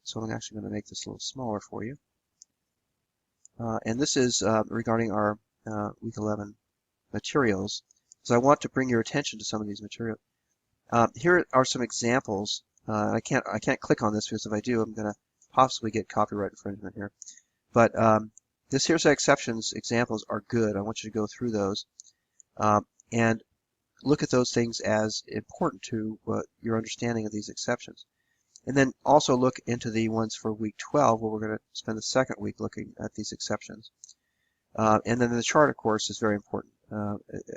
So I'm actually going to make this a little smaller for you. And this is regarding our week 11 materials. So I want to bring your attention to some of these materials. Here are some examples. I can't click on this because if I do, I'm going to possibly get copyright infringement here. But this hearsay exceptions examples are good. I want you to go through those and look at those things as important to your understanding of these exceptions. And then also look into the ones for week 12, where we're going to spend the second week looking at these exceptions. And then the chart, of course, is very important.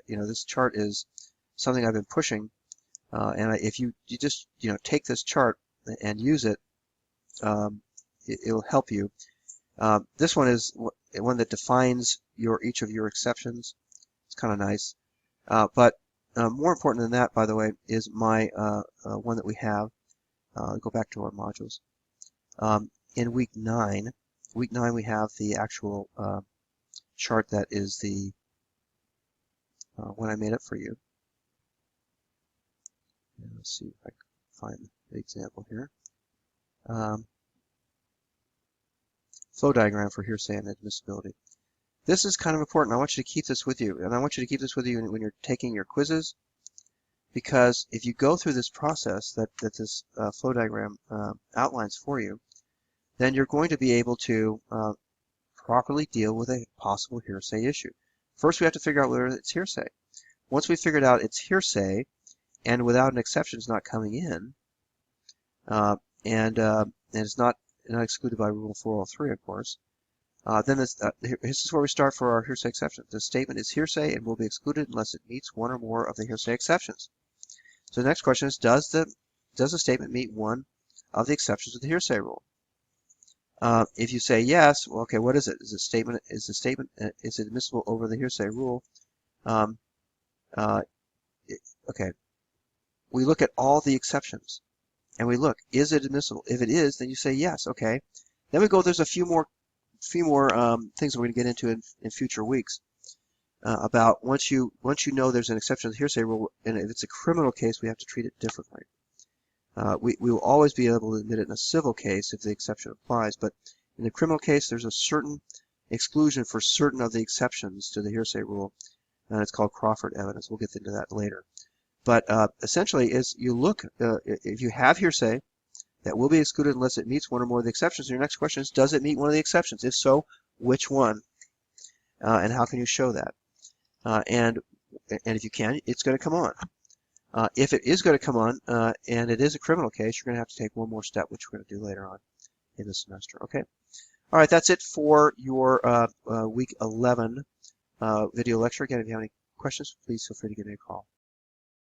This chart is something I've been pushing, and if you just take this chart and use it, it'll help you. This one is one that defines each of your exceptions. It's kind of nice, but more important than that, by the way, is my one that we have. Go back to our modules. In week 9 we have the actual chart that is the one I made up for you. And let's see if I can find the example here. Flow diagram for hearsay and admissibility. This is kind of important. I want you to keep this with you, and I want you to keep this with you when you're taking your quizzes, because if you go through this process that this flow diagram outlines for you, then you're going to be able to properly deal with a possible hearsay issue. First, we have to figure out whether it's hearsay. Once we figured out it's hearsay, and without an exception is not coming in, and it's not excluded by Rule 403, of course, then this is where we start for our hearsay exception. The statement is hearsay and will be excluded unless it meets one or more of the hearsay exceptions. So the next question is, does the statement meet one of the exceptions of the hearsay rule? If you say yes, well, okay, what is it? Is the statement is it admissible over the hearsay rule? Okay, we look at all the exceptions, and we look, is it admissible? If it is, then you say yes. Okay, then we go. There's a few more things we're going to get into in future weeks about once you know there's an exception to the hearsay rule, and if it's a criminal case, we have to treat it differently. We will always be able to admit it in a civil case if the exception applies, but in the criminal case, there's a certain exclusion for certain of the exceptions to the hearsay rule, and it's called Crawford evidence. We'll get into that later. But essentially, is you look, if you have hearsay that will be excluded unless it meets one or more of the exceptions, your next question is, does it meet one of the exceptions? If so, which one? And how can you show that? And if you can, it's going to come on. If it is going to come on, and it is a criminal case, you're going to have to take one more step, which we're going to do later on in the semester. Okay. All right, that's it for your week 11 video lecture. Again, if you have any questions, please feel free to give me a call.